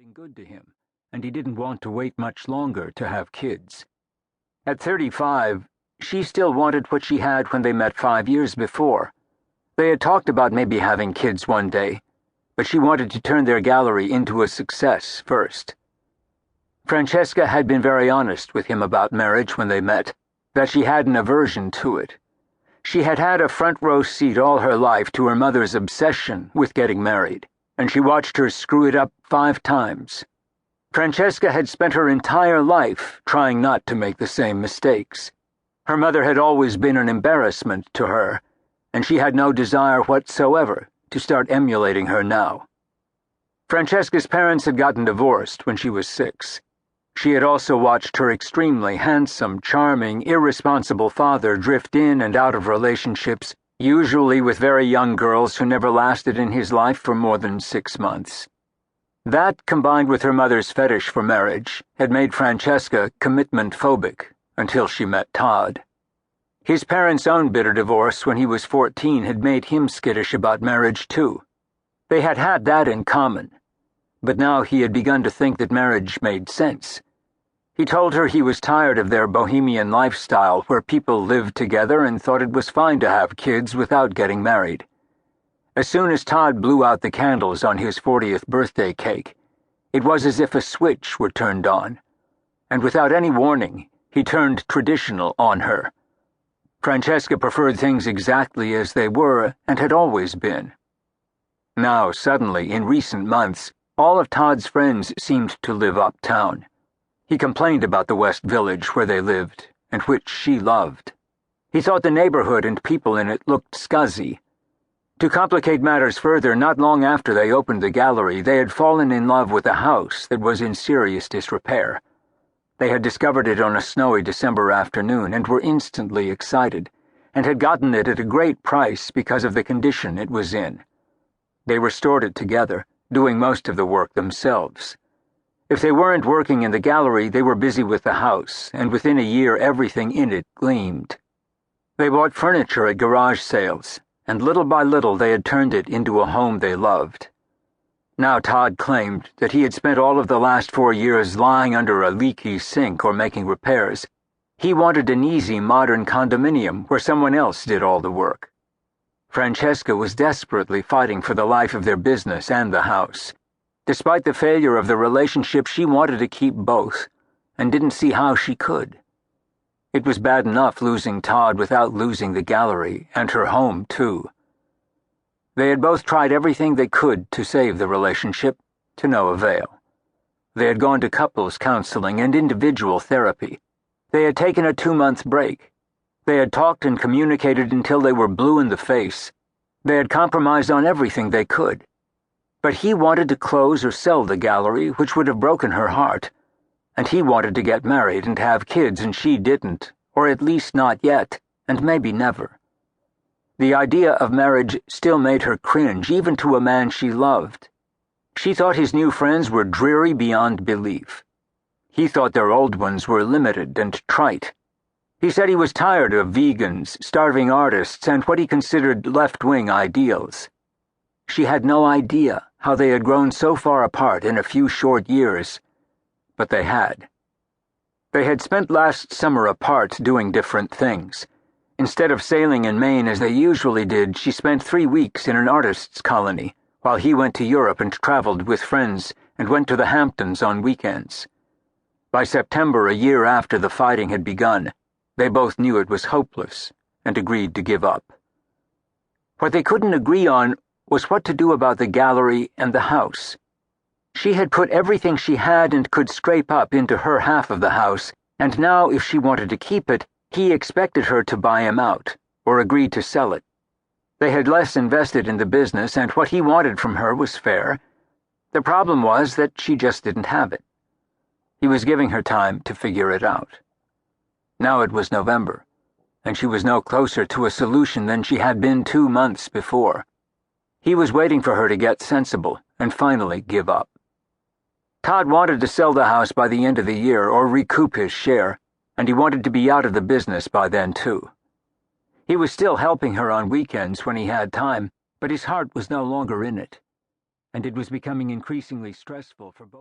getting good to him, and he didn't want to wait much longer to have kids. At 35, she still wanted what she had when they met 5 years before. They had talked about maybe having kids one day, but she wanted to turn their gallery into a success first. Francesca had been very honest with him about marriage when they met, that she had an aversion to it. She had had a front-row seat all her life to her mother's obsession with getting married, and she watched her screw it up 5 times. Francesca had spent her entire life trying not to make the same mistakes. Her mother had always been an embarrassment to her, and she had no desire whatsoever to start emulating her now. Francesca's parents had gotten divorced when she was 6. She had also watched her extremely handsome, charming, irresponsible father drift in and out of relationships, usually with very young girls who never lasted in his life for more than 6 months. That, combined with her mother's fetish for marriage, had made Francesca commitment-phobic until she met Todd. His parents' own bitter divorce when he was 14 had made him skittish about marriage, too. They had had that in common, but now he had begun to think that marriage made sense. He told her he was tired of their bohemian lifestyle where people lived together and thought it was fine to have kids without getting married. As soon as Todd blew out the candles on his 40th birthday cake, it was as if a switch were turned on, and without any warning, he turned traditional on her. Francesca preferred things exactly as they were and had always been. Now, suddenly, in recent months, all of Todd's friends seemed to live uptown. He complained about the West Village where they lived, and which she loved. He thought the neighborhood and people in it looked scuzzy. To complicate matters further, not long after they opened the gallery, they had fallen in love with a house that was in serious disrepair. They had discovered it on a snowy December afternoon and were instantly excited, and had gotten it at a great price because of the condition it was in. They restored it together, doing most of the work themselves. If they weren't working in the gallery, they were busy with the house, and within a year everything in it gleamed. They bought furniture at garage sales, and little by little they had turned it into a home they loved. Now Todd claimed that he had spent all of the last 4 years lying under a leaky sink or making repairs. He wanted an easy, modern condominium where someone else did all the work. Francesca was desperately fighting for the life of their business and the house. Despite the failure of the relationship, she wanted to keep both, and didn't see how she could. It was bad enough losing Todd without losing the gallery, and her home, too. They had both tried everything they could to save the relationship, to no avail. They had gone to couples counseling and individual therapy. They had taken a 2-month break. They had talked and communicated until they were blue in the face. They had compromised on everything they could. But he wanted to close or sell the gallery, which would have broken her heart. And he wanted to get married and have kids, and she didn't, or at least not yet, and maybe never. The idea of marriage still made her cringe, even to a man she loved. She thought his new friends were dreary beyond belief. He thought their old ones were limited and trite. He said he was tired of vegans, starving artists, and what he considered left-wing ideals. She had no idea how they had grown so far apart in a few short years, but they had. They had spent last summer apart doing different things. Instead of sailing in Maine as they usually did, she spent 3 weeks in an artist's colony, while he went to Europe and traveled with friends and went to the Hamptons on weekends. By September, a year after the fighting had begun, they both knew it was hopeless and agreed to give up. What they couldn't agree on was what to do about the gallery and the house. She had put everything she had and could scrape up into her half of the house, and now if she wanted to keep it, he expected her to buy him out, or agree to sell it. They had less invested in the business, and what he wanted from her was fair. The problem was that she just didn't have it. He was giving her time to figure it out. Now it was November, and she was no closer to a solution than she had been 2 months before. He was waiting for her to get sensible and finally give up. Todd wanted to sell the house by the end of the year or recoup his share, and he wanted to be out of the business by then, too. He was still helping her on weekends when he had time, but his heart was no longer in it, and it was becoming increasingly stressful for both.